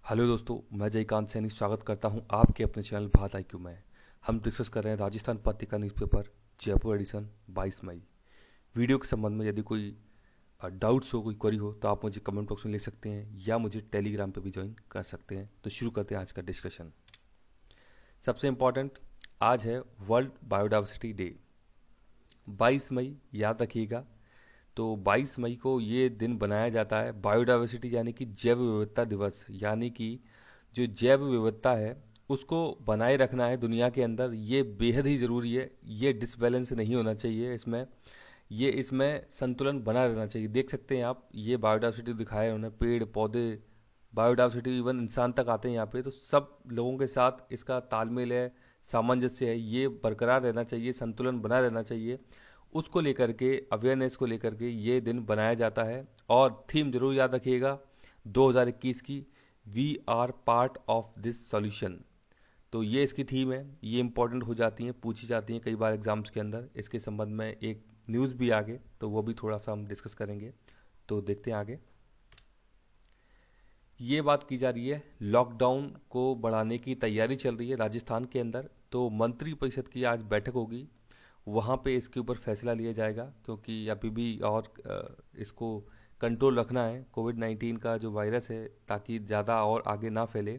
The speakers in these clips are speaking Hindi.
हेलो दोस्तों, मैं जयकांत सैनी स्वागत करता हूं आपके अपने चैनल बात आईक्यू में। हम डिस्कस कर रहे हैं राजस्थान पत्रिका न्यूज़पेपर जयपुर एडिशन 22 मई। वीडियो के संबंध में यदि कोई डाउट्स हो, कोई क्वेरी हो तो आप मुझे कमेंट बॉक्स में लिख सकते हैं या मुझे टेलीग्राम पे भी ज्वाइन कर सकते हैं। तो शुरू करते हैं आज का डिस्कशन। सबसे इम्पॉर्टेंट, आज है वर्ल्ड बायोडाइवर्सिटी डे, 22 मई, याद रखिएगा। तो 22 मई को ये दिन बनाया जाता है बायोडाइवर्सिटी यानी कि जैव विविधता दिवस, यानी कि जो जैव विविधता है उसको बनाए रखना है दुनिया के अंदर। ये बेहद ही ज़रूरी है। ये डिसबैलेंस नहीं होना चाहिए इसमें संतुलन बना रहना चाहिए। देख सकते हैं आप, ये बायोडाइवर्सिटी दिखाया है उन्होंने, पेड़ पौधे, बायोडाइवर्सिटी, इवन इंसान तक आते हैं यहाँ पे। तो सब लोगों के साथ इसका तालमेल है, सामंजस्य है, ये बरकरार रहना चाहिए, संतुलन बना रहना चाहिए। उसको लेकर के, अवेयरनेस को लेकर के ये दिन बनाया जाता है। और थीम जरूर याद रखिएगा 2021 की, we are part of this solution. तो ये इसकी थीम है। ये इंपॉर्टेंट हो जाती हैं, पूछी जाती हैं कई बार एग्जाम्स के अंदर। इसके संबंध में एक न्यूज़ भी आगे, तो वो भी थोड़ा सा हम डिस्कस करेंगे। तो देखते हैं आगे। ये बात की जा रही है, लॉकडाउन को बढ़ाने की तैयारी चल रही है राजस्थान के अंदर। तो मंत्री परिषद की आज बैठक होगी, वहाँ पे इसके ऊपर फैसला लिया जाएगा, क्योंकि अभी भी और इसको कंट्रोल रखना है, कोविड-19 का जो वायरस है, ताकि ज़्यादा और आगे ना फैले।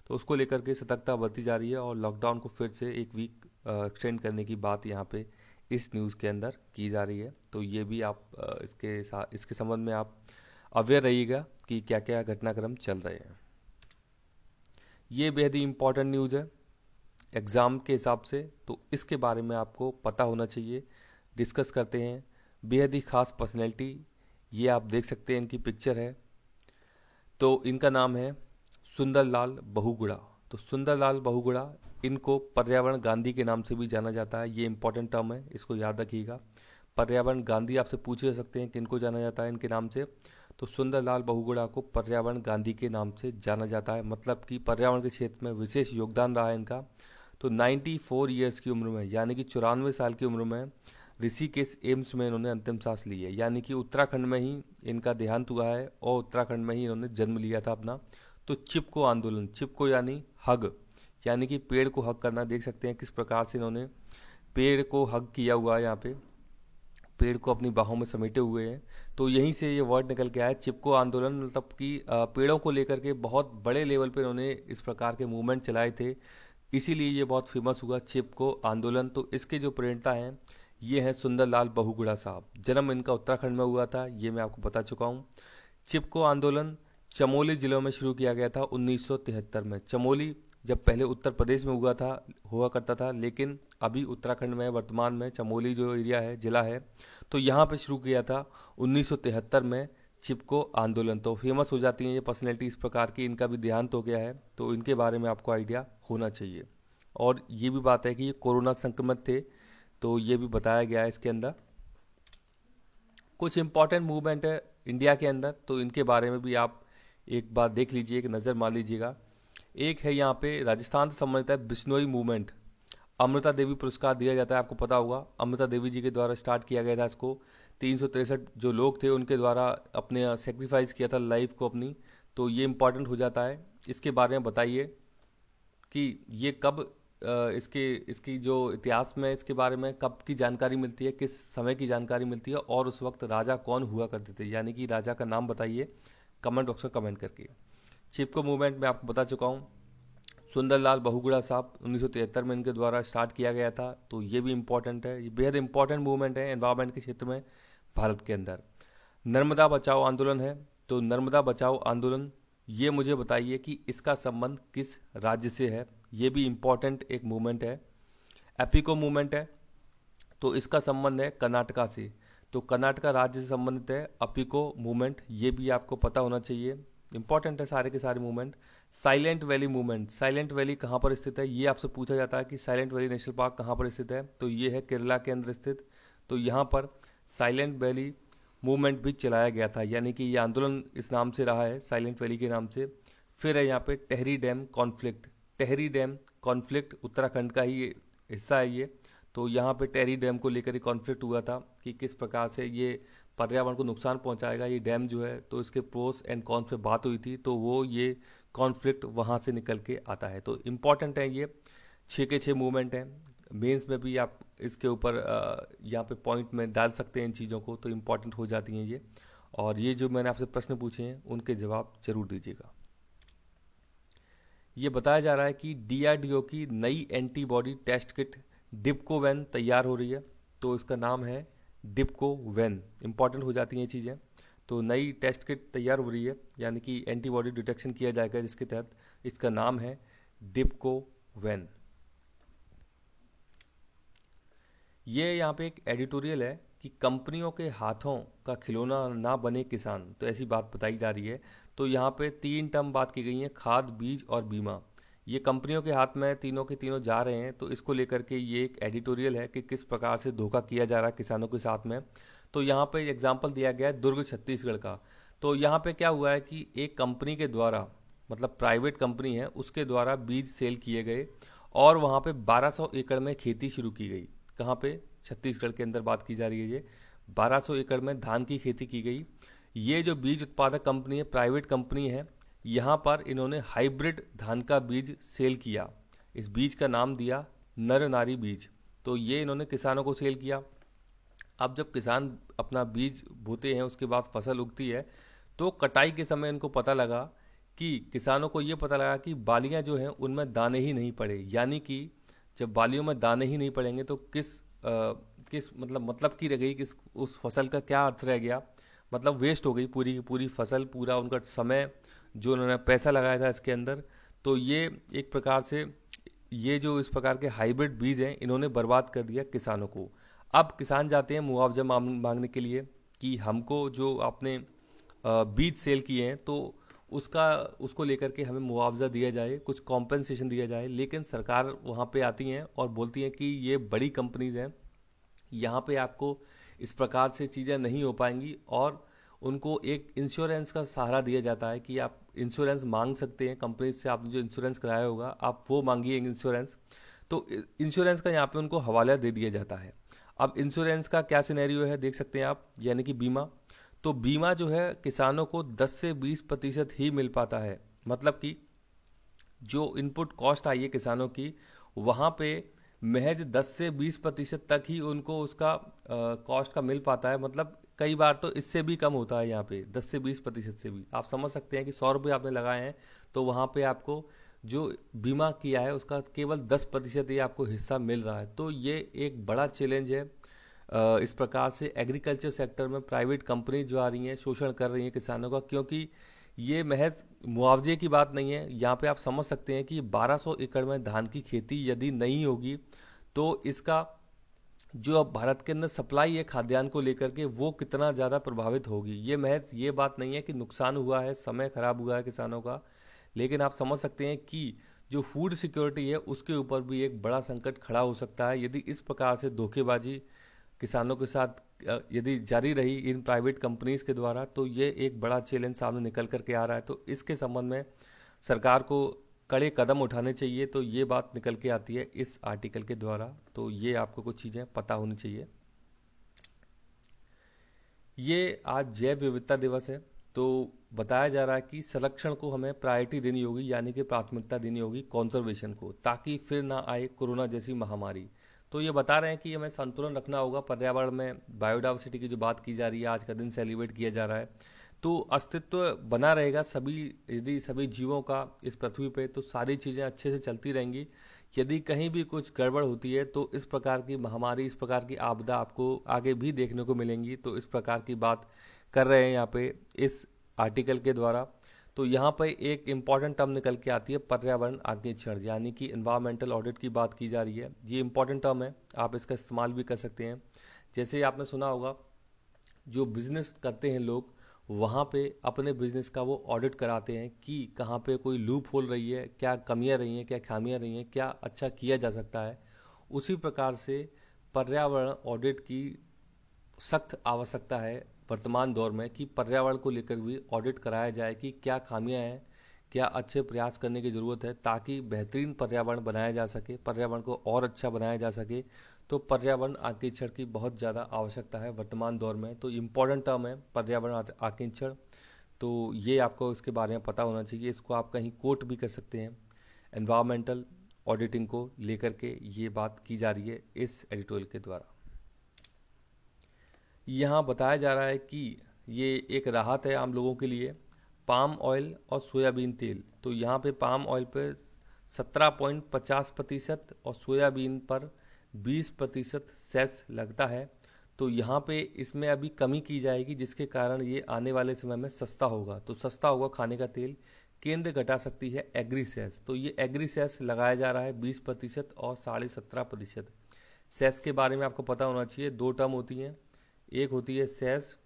तो उसको लेकर के सतर्कता बरती जा रही है और लॉकडाउन को फिर से एक वीक एक्सटेंड करने की बात यहाँ पे इस न्यूज़ के अंदर की जा रही है। तो ये भी आप इसके संबंध में आप अवेयर रहिएगा कि क्या क्या घटनाक्रम चल रहे हैं। ये बेहद ही इम्पोर्टेंट न्यूज़ है एग्ज़ाम के हिसाब से, तो इसके बारे में आपको पता होना चाहिए। डिस्कस करते हैं। बेहद ही खास पर्सनैलिटी, ये आप देख सकते हैं, इनकी पिक्चर है। तो इनका नाम है सुंदरलाल बहुगुणा। तो सुंदरलाल बहुगुणा, इनको पर्यावरण गांधी के नाम से भी जाना जाता है। ये इंपॉर्टेंट टर्म है, इसको याद रखिएगा। पर्यावरण गांधी आपसे पूछे जा सकते हैं कि इनको जाना जाता है इनके नाम से। तो सुंदरलाल बहुगुणा को पर्यावरण गांधी के नाम से जाना जाता है, मतलब कि पर्यावरण के क्षेत्र में विशेष योगदान रहा है इनका। तो 94 ईयर्स की उम्र में, यानी कि 94 साल की उम्र में ऋषिकेश एम्स में इन्होंने अंतिम सांस ली है। यानी कि उत्तराखंड में ही इनका देहांत हुआ है और उत्तराखंड में ही इन्होंने जन्म लिया था अपना। तो चिपको आंदोलन, चिपको यानी हग, यानी कि पेड़ को हग करना। देख सकते हैं किस प्रकार से इन्होंने पेड़ को हग किया हुआ है, यहाँ पे पेड़ को अपनी बाहों में समेटे हुए हैं। तो यहीं से ये वर्ड निकल के आया चिपको आंदोलन, मतलब कि पेड़ों को लेकर के बहुत बड़े लेवल पे इन्होंने इस प्रकार के मूवमेंट चलाए थे, इसीलिए ये बहुत फेमस हुआ चिपको आंदोलन। तो इसके जो प्रेरणा हैं ये हैं सुंदरलाल बहुगुणा साहब। जन्म इनका उत्तराखंड में हुआ था, ये मैं आपको बता चुका हूँ। चिपको आंदोलन चमोली जिले में शुरू किया गया था 1973 में। चमोली जब पहले उत्तर प्रदेश में हुआ करता था, लेकिन अभी उत्तराखंड में वर्तमान में चमोली जो एरिया है, जिला है, तो यहाँ पे शुरू किया था 1973 में चिपको आंदोलन। तो फेमस हो जाती हैं ये पर्सनैलिटी इस प्रकार की। इनका भी देहांत हो गया है, तो इनके बारे में आपको आइडिया होना चाहिए। और ये भी बात है कि ये कोरोना संक्रमित थे, तो ये भी बताया गया है इसके अंदर। कुछ इंपॉर्टेंट मूवमेंट है इंडिया के अंदर, तो इनके बारे में भी आप एक बार देख लीजिए, एक नज़र मार लीजिएगा। एक है यहाँ पे राजस्थान से संबंधित है बिश्नोई मूवमेंट। अमृता देवी पुरस्कार दिया जाता है, आपको पता होगा। अमृता देवी जी के द्वारा स्टार्ट किया गया था इसको। 363 जो लोग थे उनके द्वारा अपने सेक्रीफाइस किया था लाइफ को अपनी। तो ये इंपॉर्टेंट हो जाता है। इसके बारे में बताइए कि ये कब इसकी जो इतिहास में इसके बारे में कब की जानकारी मिलती है, किस समय की जानकारी मिलती है, और उस वक्त राजा कौन हुआ करते थे, यानी कि राजा का नाम बताइए कमेंट बॉक्स में कमेंट करके। चिपको मूवमेंट में आपको बता चुका हूँ। सुंदरलाल बहुगुणा साहब 1973 में इनके द्वारा स्टार्ट किया गया था, तो ये भी इम्पोर्टेंट है। ये बेहद इंपॉर्टेंट मूवमेंट है एनवायरमेंट के क्षेत्र में भारत के अंदर। नर्मदा बचाओ आंदोलन है, तो नर्मदा बचाओ आंदोलन, ये मुझे बताइए कि इसका संबंध किस राज्य से है। ये भी इम्पोर्टेंट एक मूवमेंट है। एपिको मूवमेंट है, तो इसका संबंध है कर्नाटका से। तो कर्नाटका राज्य से संबंधित है अपिको मूवमेंट, ये भी आपको पता होना चाहिए। इंपॉर्टेंट है सारे के सारे movement. Silent valley movement, silent valley कहाँ पर स्थित है, ये आपसे पूछा जाता है कि साइलेंट वैली नेशनल पार्क कहाँ पर स्थित है। तो ये है केरला के अंदर स्थित। तो यहाँ पर साइलेंट वैली मूवमेंट भी चलाया गया था, यानी कि ये आंदोलन इस नाम से रहा है, साइलेंट वैली के नाम से। फिर है यहाँ पे Tehri dam conflict. Tehri dam conflict Uttarakhand का ही हिस्सा है ये। तो यहाँ पे टेहरी डैम को लेकर ही कॉन्फ्लिक्ट हुआ था कि किस प्रकार से ये पर्यावरण को नुकसान पहुंचाएगा ये डैम जो है, तो इसके प्रोस एंड कॉन्स पे बात हुई थी, तो वो ये कॉन्फ्लिक्ट वहाँ से निकल के आता है। तो इम्पॉर्टेंट है ये 6 के 6 मूवमेंट हैं। मेंस में भी आप इसके ऊपर यहाँ पे पॉइंट में डाल सकते हैं इन चीज़ों को, तो इम्पॉर्टेंट हो जाती हैं ये। और ये जो मैंने आपसे प्रश्न पूछे हैं उनके जवाब जरूर दीजिएगा। ये बताया जा रहा है कि डीआरडीओ की नई एंटीबॉडी टेस्ट किट डिप्को वैन तैयार हो रही है, तो इसका नाम है डिप्को वैन। इंपॉर्टेंट हो जाती हैं ये चीज़ें। तो नई टेस्ट किट तैयार हो रही है, यानी कि एंटीबॉडी डिटेक्शन किया जाएगा, जिसके तहत इसका नाम है डिप्को वैन। ये यहाँ पे एक एडिटोरियल है कि कंपनियों के हाथों का खिलौना ना बने किसान, तो ऐसी बात बताई जा रही है। तो यहाँ पे 3 टर्म बात की गई है, खाद, बीज और बीमा। ये कंपनियों के हाथ में तीनों के तीनों जा रहे हैं, तो इसको लेकर के ये एक एडिटोरियल है कि किस प्रकार से धोखा किया जा रहा है किसानों के साथ में। तो यहाँ पे एग्जाम्पल दिया गया है दुर्ग छत्तीसगढ़ का। तो यहाँ पे क्या हुआ है कि एक कंपनी के द्वारा, मतलब प्राइवेट कंपनी है, उसके द्वारा बीज सेल किए गए और वहाँ पे 1200 एकड़ में खेती शुरू की गई। कहाँ पे? छत्तीसगढ़ के अंदर बात की जा रही है। ये 1200 एकड़ में धान की खेती की गई। ये जो बीज उत्पादक कंपनी है, प्राइवेट कंपनी है, यहाँ पर इन्होंने हाइब्रिड धान का बीज सेल किया। इस बीज का नाम दिया नर नारी बीज। तो ये इन्होंने किसानों को सेल किया। अब जब किसान अपना बीज बोते हैं, उसके बाद फसल उगती है, तो कटाई के समय इनको पता लगा कि किसानों को ये पता लगा कि बालियां जो हैं उनमें दाने ही नहीं पड़े। यानी कि जब बालियों में दाने ही नहीं पड़ेंगे तो किस मतलब की रह गई, किस उस फसल का क्या अर्थ रह गया? मतलब वेस्ट हो गई पूरी की पूरी फसल, पूरा उनका समय जो उन्होंने पैसा लगाया था इसके अंदर। तो ये एक प्रकार से ये जो इस प्रकार के हाइब्रिड बीज हैं, इन्होंने बर्बाद कर दिया किसानों को। अब किसान जाते हैं मुआवजा मांगने के लिए कि हमको जो आपने बीज सेल किए हैं, तो उसको लेकर के हमें मुआवजा दिया जाए, कुछ कॉम्पेंसेशन दिया जाए। लेकिन सरकार वहाँ पे आती हैं और बोलती हैं कि ये बड़ी कंपनीज हैं, यहाँ पे आपको इस प्रकार से चीज़ें नहीं हो पाएंगी, और उनको एक इंश्योरेंस का सहारा दिया जाता है कि आप इंश्योरेंस मांग सकते हैं कंपनी से, आपने जो इंश्योरेंस कराया होगा आप वो मांगिए इंश्योरेंस। तो इंश्योरेंस का यहाँ पे उनको हवाला दे दिया जाता है। अब इंश्योरेंस का क्या सिनेरियो है देख सकते हैं आप, यानी कि बीमा। तो बीमा जो है किसानों को 10 से 20% ही मिल पाता है। मतलब कि जो इनपुट कॉस्ट आई है किसानों की, वहाँ पे महज 10 से 20% तक ही उनको उसका कॉस्ट का मिल पाता है। मतलब कई बार तो इससे भी कम होता है यहाँ पे, 10 से 20% से भी। आप समझ सकते हैं कि 100 रुपये आपने लगाए हैं, तो वहाँ पे आपको जो बीमा किया है उसका केवल 10% ही आपको हिस्सा मिल रहा है। तो ये एक बड़ा चैलेंज है। इस प्रकार से एग्रीकल्चर सेक्टर में प्राइवेट कंपनी जो आ रही हैं, शोषण कर रही हैं किसानों का, क्योंकि ये महज मुआवजे की बात नहीं है। यहाँ पे आप समझ सकते हैं कि 1200 एकड़ में धान की खेती यदि नहीं होगी, तो इसका जो अब भारत के अंदर सप्लाई है खाद्यान्न को लेकर के, वो कितना ज़्यादा प्रभावित होगी। ये महज ये बात नहीं है कि नुकसान हुआ है, समय खराब हुआ है किसानों का, लेकिन आप समझ सकते हैं कि जो फूड सिक्योरिटी है उसके ऊपर भी एक बड़ा संकट खड़ा हो सकता है यदि इस प्रकार से धोखेबाजी किसानों के साथ यदि जारी रही इन प्राइवेट कंपनीज के द्वारा। तो ये एक बड़ा चैलेंज सामने निकल करके आ रहा है। तो इसके संबंध में सरकार को कड़े कदम उठाने चाहिए। तो ये बात निकल के आती है इस आर्टिकल के द्वारा। तो ये आपको कुछ चीज़ें पता होनी चाहिए। ये आज जैव विविधता दिवस है, तो बताया जा रहा है कि संरक्षण को हमें प्रायोरिटी देनी होगी, यानी कि प्राथमिकता देनी होगी कंजर्वेशन को, ताकि फिर ना आए कोरोना जैसी महामारी। तो ये बता रहे हैं कि हमें संतुलन रखना होगा पर्यावरण में। बायोडाइवर्सिटी की जो बात की जा रही है, आज का दिन सेलिब्रेट किया जा रहा है, तो अस्तित्व बना रहेगा यदि सभी जीवों का इस पृथ्वी पे, तो सारी चीज़ें अच्छे से चलती रहेंगी। यदि कहीं भी कुछ गड़बड़ होती है तो इस प्रकार की महामारी, इस प्रकार की आपदा आपको आगे भी देखने को मिलेंगी। तो इस प्रकार की बात कर रहे हैं यहाँ पे इस आर्टिकल के द्वारा। तो यहाँ पर एक इम्पॉर्टेंट टर्म निकल के आती है पर्यावरण आज्ञेक्षण, यानी कि एनवायरमेंटल ऑडिट की बात की जा रही है। ये इम्पॉर्टेंट टर्म है, आप इसका इस्तेमाल भी कर सकते हैं। जैसे आपने सुना होगा, जो बिजनेस करते हैं लोग, वहाँ पे अपने बिजनेस का वो ऑडिट कराते हैं कि कहाँ पे कोई लूप होल रही है, क्या कमियां रही हैं, क्या खामियां रही हैं, क्या अच्छा किया जा सकता है। उसी प्रकार से पर्यावरण ऑडिट की सख्त आवश्यकता है वर्तमान दौर में, कि पर्यावरण को लेकर भी ऑडिट कराया जाए कि क्या खामियां हैं, क्या अच्छे प्रयास करने की ज़रूरत है, ताकि बेहतरीन पर्यावरण बनाया जा सके, पर्यावरण को और अच्छा बनाया जा सके। तो पर्यावरण आंकीक्षण की बहुत ज़्यादा आवश्यकता है वर्तमान दौर में। तो इम्पोर्टेंट टर्म है पर्यावरण आंकीक्षण। तो ये आपको इसके बारे में पता होना चाहिए। इसको आप कहीं कोट भी कर सकते हैं। एनवायरमेंटल ऑडिटिंग को लेकर के ये बात की जा रही है इस एडिटोरियल के द्वारा। यहाँ बताया जा रहा है कि ये एक राहत है आम लोगों के लिए, पाम ऑयल और सोयाबीन तेल। तो यहाँ पे पाम ऑयल पे 17.50% और सोयाबीन पर 20% सेस लगता है। तो यहाँ पे इसमें अभी कमी की जाएगी, जिसके कारण ये आने वाले समय में सस्ता होगा। तो सस्ता होगा खाने का तेल। केंद्र घटा सकती है एग्री सेस। तो ये एग्री सेस लगाया जा रहा है 20% और 17.5%। सेस के बारे में आपको पता होना चाहिए, दो टर्म होती हैं, एक होती है सेस,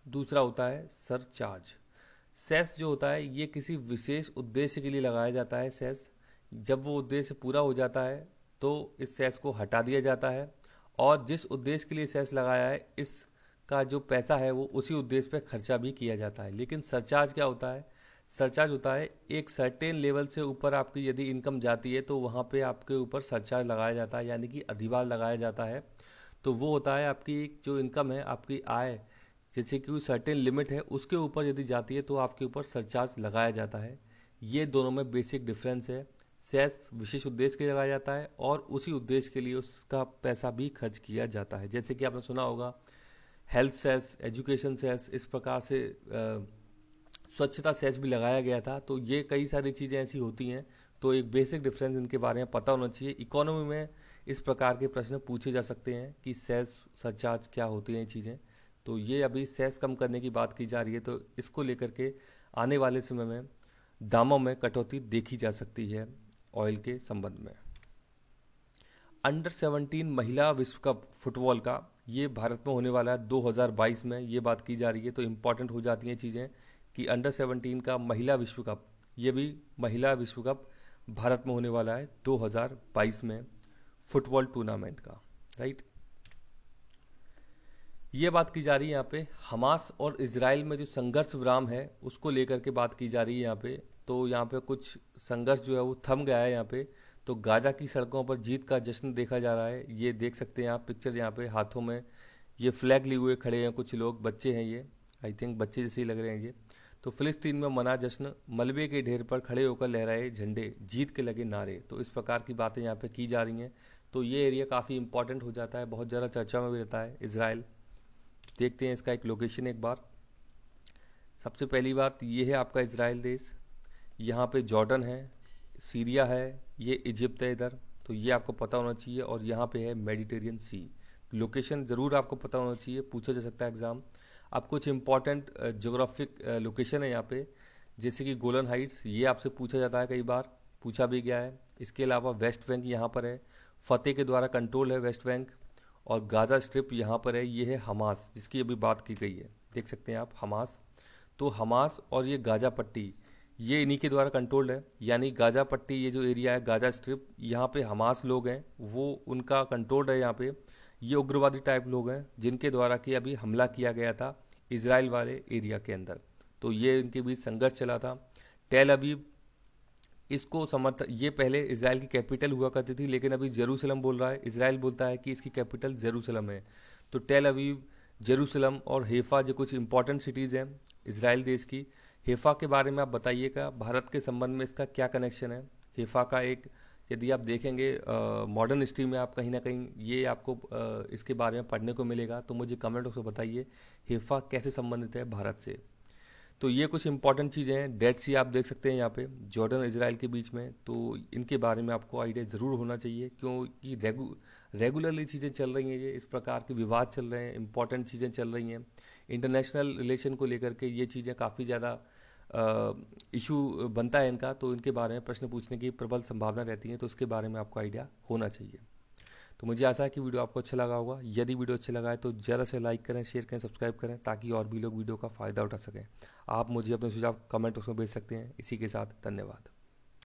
दूसरा होता है सरचार्ज। सेस जो होता है ये किसी विशेष उद्देश्य के लिए लगाया जाता है। सेस जब वो उद्देश्य पूरा हो जाता है तो इस सेस को हटा दिया जाता है, और जिस उद्देश्य के लिए सेस लगाया है इसका जो पैसा है वो उसी उद्देश्य पे खर्चा भी किया जाता है। लेकिन सरचार्ज क्या होता है? सरचार्ज होता है एक सर्टेन लेवल से ऊपर आपकी यदि इनकम जाती है तो वहाँ पे आपके ऊपर सरचार्ज लगाया जाता है, यानी कि अधिभार लगाया जाता है। तो वो होता है आपकी जो इनकम है, आपकी आय, जैसे कि कोई सर्टेन लिमिट है उसके ऊपर यदि जाती है तो आपके ऊपर सरचार्ज लगाया जाता है। ये दोनों में बेसिक डिफरेंस है। सेस विशेष उद्देश्य के लिए लगाया जाता है और उसी उद्देश्य के लिए उसका पैसा भी खर्च किया जाता है। जैसे कि आपने सुना होगा हेल्थ सेस, एजुकेशन सेस, इस प्रकार से स्वच्छता सेस भी लगाया गया था। तो ये कई सारी चीज़ें ऐसी होती हैं। तो एक बेसिक डिफरेंस इनके बारे में पता होना चाहिए। इकोनॉमी में इस प्रकार के प्रश्न पूछे जा सकते हैं कि सेस, सरचार्ज क्या होती हैं ये चीज़ें। तो ये अभी सेस कम करने की बात की जा रही है, तो इसको लेकर के आने वाले समय में दामों में कटौती देखी जा सकती है ऑयल के संबंध में। अंडर 17 महिला विश्व कप फुटबॉल का ये भारत में होने वाला है 2022 में, ये बात की जा रही है। तो इम्पॉर्टेंट हो जाती हैं चीज़ें कि अंडर 17 का महिला विश्व कप, ये भी महिला विश्व कप भारत में होने वाला है 2022 में, फुटबॉल टूर्नामेंट का, राइट। ये बात की जा रही है यहाँ पे हमास और इजराइल में जो संघर्ष विराम है उसको लेकर के बात की जा रही है यहाँ पे। तो यहाँ पे कुछ संघर्ष जो है वो थम गया है यहाँ पे। तो गाजा की सड़कों पर जीत का जश्न देखा जा रहा है। ये देख सकते हैं आप पिक्चर, यहाँ पे हाथों में ये फ्लैग लिए हुए खड़े हैं कुछ लोग, बच्चे हैं ये, आई थिंक बच्चे जैसे ही लग रहे हैं ये। तो फिलिस्तीन में मना जश्न, मलबे के ढेर पर खड़े होकर लहराए झंडे, जीत के लगे नारे। तो इस प्रकार की बातें यहाँ पे की जा रही हैं। तो ये एरिया काफ़ी इंपॉर्टेंट हो जाता है, बहुत ज़्यादा चर्चा में भी रहता है इजराइल। देखते हैं इसका एक लोकेशन एक बार। सबसे पहली बात ये है आपका इजराइल देश, यहाँ पे जॉर्डन है, सीरिया है, ये इजिप्ट है इधर। तो ये आपको पता होना चाहिए। और यहाँ पे है मेडिटेरियन सी। लोकेशन ज़रूर आपको पता होना चाहिए, पूछा जा सकता है एग्जाम। अब कुछ इंपॉर्टेंट जोग्राफिक लोकेशन है यहाँ पे, जैसे कि गोलन हाइट्स, ये आपसे पूछा जाता है, कई बार पूछा भी गया है। इसके अलावा वेस्ट बैंक यहाँ पर है, फतेह के द्वारा कंट्रोल है वेस्ट बैंक। और गाजा स्ट्रिप यहाँ पर है, ये है हमास जिसकी अभी बात की गई है, देख सकते हैं आप हमास। तो हमास और ये गाजा पट्टी ये इन्हीं के द्वारा कंट्रोल्ड है, यानी गाजा पट्टी ये जो एरिया है गाजा स्ट्रिप, यहाँ पे हमास लोग हैं वो उनका कंट्रोल्ड है यहाँ पे। ये उग्रवादी टाइप लोग हैं जिनके द्वारा कि अभी हमला किया गया था इजराइल वाले एरिया के अंदर। तो ये इनके बीच संघर्ष चला था। टेल अवीव इसको समर्थन, ये पहले इजराइल की कैपिटल हुआ करती थी, लेकिन अभी जेरूसलम बोल रहा है। इजराइल बोलता है कि इसकी कैपिटल जेरूसलम है। तो टेल अवीव, जेरूसलम और हेफा जो कुछ इंपॉर्टेंट सिटीज़ हैं इजराइल देश की। हेफा के बारे में आप बताइएगा, भारत के संबंध में इसका क्या कनेक्शन है। हेफा का एक, यदि आप देखेंगे मॉडर्न हिस्ट्री में आप कहीं ना कहीं ये आपको इसके बारे में पढ़ने को मिलेगा। तो मुझे कमेंट बॉक्स में बताइए हेफा कैसे संबंधित है भारत से। तो ये कुछ इंपॉर्टेंट चीज़ें हैं। डेड सी आप देख सकते हैं यहाँ पे जॉर्डन इजराइल के बीच में। तो इनके बारे में आपको आइडिया ज़रूर होना चाहिए, क्योंकि रेगुलरली चीज़ें चल रही हैं, ये इस प्रकार के विवाद चल रहे हैं, इंपॉर्टेंट चीज़ें चल रही हैं। इंटरनेशनल रिलेशन को लेकर के ये चीज़ें काफ़ी ज़्यादा इशू बनता है इनका। तो इनके बारे में प्रश्न पूछने की प्रबल संभावना रहती है, तो उसके बारे में आपको आइडिया होना चाहिए। तो मुझे आशा है कि वीडियो आपको अच्छा लगा होगा। यदि वीडियो अच्छा लगा है तो ज़्यादा से लाइक करें, शेयर करें, सब्सक्राइब करें, ताकि और भी लोग वीडियो का फ़ायदा उठा सकें। आप मुझे अपने सुझाव कमेंट उसमें भेज सकते हैं। इसी के साथ धन्यवाद।